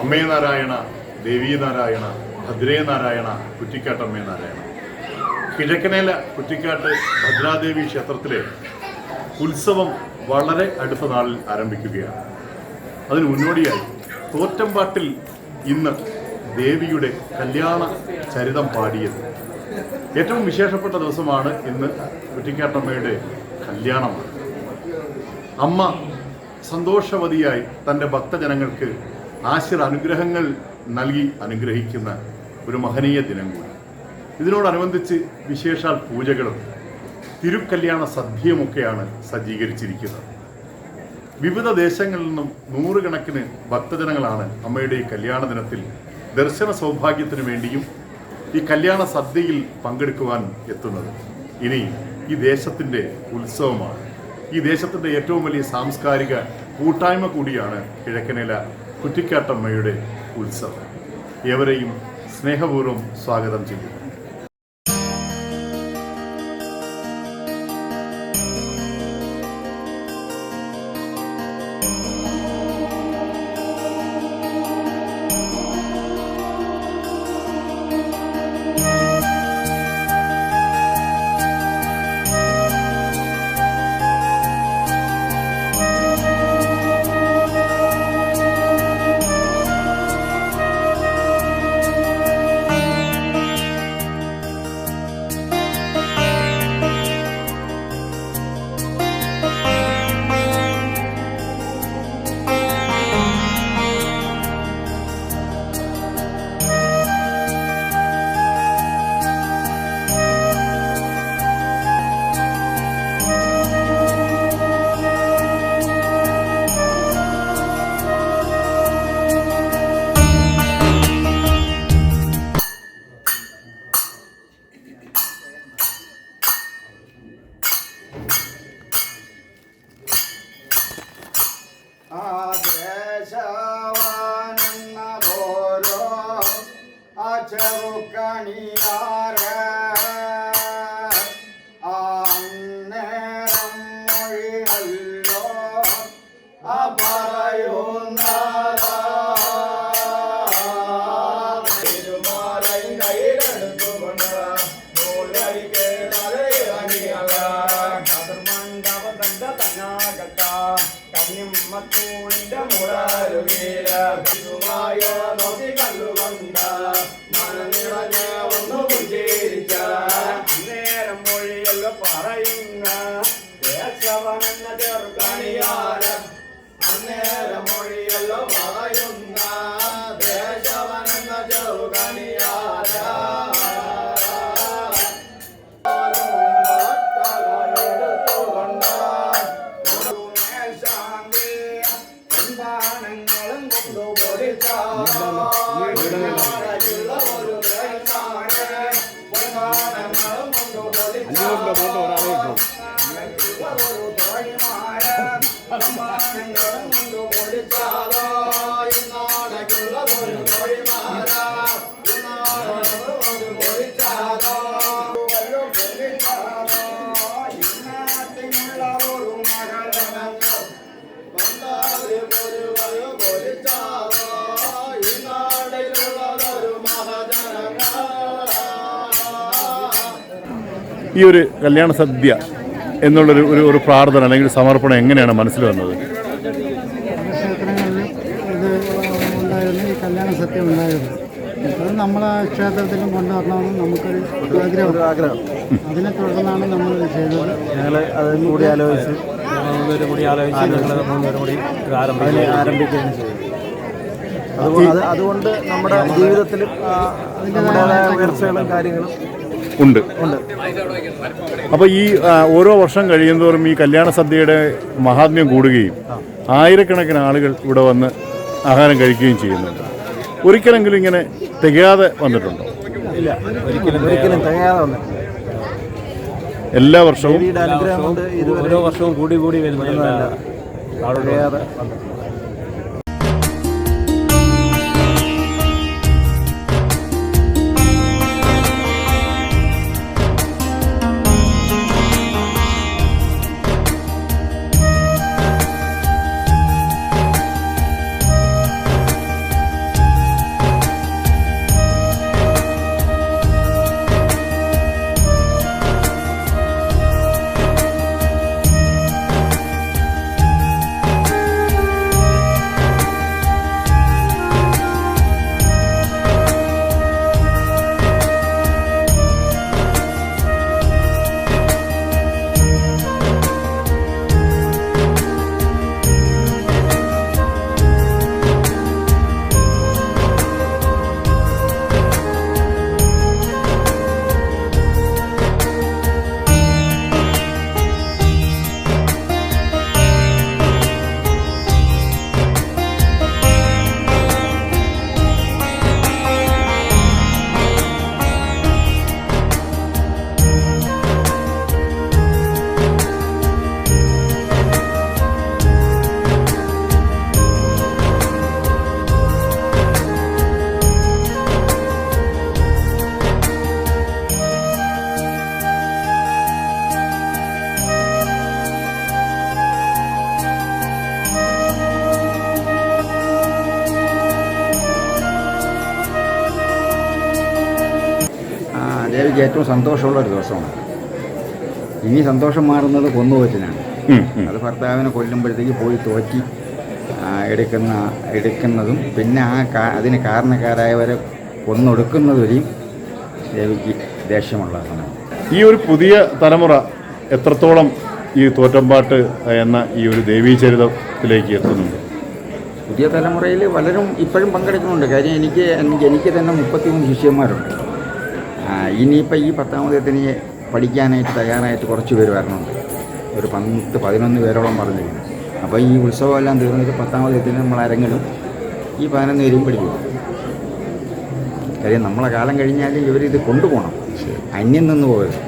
അമ്മേ നാരായണ, ദേവീ നാരായണ, ഭദ്രേ നാരായണ, കുറ്റിക്കാട്ടമ്മേ നാരായണ. കിഴക്കനേല കുറ്റിക്കാട്ട് ഭദ്രാദേവി ക്ഷേത്രത്തിലെ ഉത്സവം വളരെ അടുത്ത നാളിൽ ആരംഭിക്കുകയാണ്. അതിന് മുന്നോടിയായി തോറ്റമ്പാട്ടിൽ ഇന്ന് ദേവിയുടെ കല്യാണ ചരിതം പാടിയത്. ഏറ്റവും വിശേഷപ്പെട്ട ദിവസമാണ് ഇന്ന്. കുറ്റിക്കാട്ടമ്മയുടെ കല്യാണമാണ്. അമ്മ സന്തോഷവതിയായി തൻ്റെ ഭക്തജനങ്ങൾക്ക് അനുഗ്രഹങ്ങൾ നൽകി അനുഗ്രഹിക്കുന്ന ഒരു മഹനീയ ദിനം കൂടി. ഇതിനോടനുബന്ധിച്ച് വിശേഷാൽ പൂജകളും തിരുക്കല്യാണ സദ്യയുമൊക്കെയാണ് സജ്ജീകരിച്ചിരിക്കുന്നത്. വിവിധ ദേശങ്ങളിൽ നിന്നും നൂറുകണക്കിന് ഭക്തജനങ്ങളാണ് അമ്മയുടെ ഈ കല്യാണ ദിനത്തിൽ ദർശന സൗഭാഗ്യത്തിനു വേണ്ടിയും ഈ കല്യാണ സദ്യയിൽ പങ്കെടുക്കുവാൻ എത്തുന്നത്. ഇനി ഈ ദേശത്തിൻ്റെ ഉത്സവമാണ്. ഈ ദേശത്തിൻ്റെ ഏറ്റവും വലിയ സാംസ്കാരിക കൂട്ടായ്മ കൂടിയാണ് കിഴക്കനേല കുറ്റിക്കാട്ടമ്മയുടെ ഉത്സവം. ഏവരെയും സ്നേഹപൂർവ്വം സ്വാഗതം ചെയ്യുന്നു. ഈ ഒരു കല്യാണ സദ്യ എന്നുള്ളൊരു ഒരു പ്രാർത്ഥന അല്ലെങ്കിൽ സമർപ്പണം എങ്ങനെയാണ് മനസ്സിൽ വന്നത്? ക്ഷേത്രങ്ങളിൽ ഇത് ഉണ്ടായിരുന്നു, ഈ കല്യാണ സദ്യ ഉണ്ടായിരുന്നു. അത് നമ്മളെ ക്ഷേത്രത്തിലും കൊണ്ടുവരണമെന്ന് നമുക്കൊരു ആഗ്രഹം. അതിനെ തുടർന്നാണ് നമ്മളിത് ചെയ്തത്. ഞങ്ങൾ അതും കൂടി ആലോചിച്ച് ആരംഭിക്കുകയും ചെയ്തു. അതുകൊണ്ട് നമ്മുടെ ജീവിതത്തിലും അതിൻ്റെതായ ഉയർച്ചകളും കാര്യങ്ങളും ഉണ്ട്. അപ്പോൾ ഈ ഓരോ വർഷം കഴിയുന്തോറും ഈ കല്യാണ സദ്യയുടെ മഹാത്മ്യം കൂടുകയും ആയിരക്കണക്കിന് ആളുകൾ ഇവിടെ വന്ന് ആഹാരം കഴിക്കുകയും ചെയ്യുന്നുണ്ട്. ഒരിക്കലെങ്കിലും ഇങ്ങനെ തികയാതെ വന്നിട്ടുണ്ടോ? ഇല്ല, ഒരിക്കലും തികയാതെ വന്നിട്ടില്ല. എല്ലാ വർഷവും ഓരോ വർഷവും കൂടി വരുന്നതല്ല, തികയാതെ വന്നിട്ടുണ്ട്. എനിക്ക് ഏറ്റവും സന്തോഷമുള്ള ഒരു ദിവസമാണ്. ഇനി സന്തോഷം മാറുന്നത് കൊന്നുപോറ്റിനാണ്. അത് ഭർത്താവിനെ കൊല്ലുമ്പോഴത്തേക്ക് പോയി തോറ്റി എടുക്കുന്നതും പിന്നെ അതിന് കാരണക്കാരായവരെ കൊന്നൊടുക്കുന്നതുവരെയും ദേവിക്ക് ദേഷ്യമുള്ള സമയം. ഈ ഒരു പുതിയ തലമുറ എത്രത്തോളം ഈ തോറ്റമ്പാട്ട് എന്ന ഈ ഒരു ദേവീചരിതത്തിലേക്ക് എത്തുന്നുണ്ട്? പുതിയ തലമുറയിൽ പലരും ഇപ്പോഴും പങ്കെടുക്കുന്നുണ്ട്. കാര്യം എനിക്ക് തന്നെ 33 ശിഷ്യന്മാരുണ്ട്. ഇനിയിപ്പോൾ ഈ 10ാം തീയതിന് പഠിക്കാനായിട്ട് തയ്യാറായിട്ട് കുറച്ച് പേര് വരണമുണ്ട്. ഒരു 10-11 പേരോളം പറഞ്ഞിരിക്കുന്നു. അപ്പോൾ ഈ ഉത്സവമെല്ലാം തീർന്നിട്ട് 10ാം തീയതിന് നമ്മൾ ആരെങ്കിലും ഈ 11 പേരെയും പഠിപ്പിക്കും. കാര്യം നമ്മളെ കാലം കഴിഞ്ഞാൽ ഇവരിത് കൊണ്ടുപോകണം, അന്യം നിന്ന് പോകരുത്.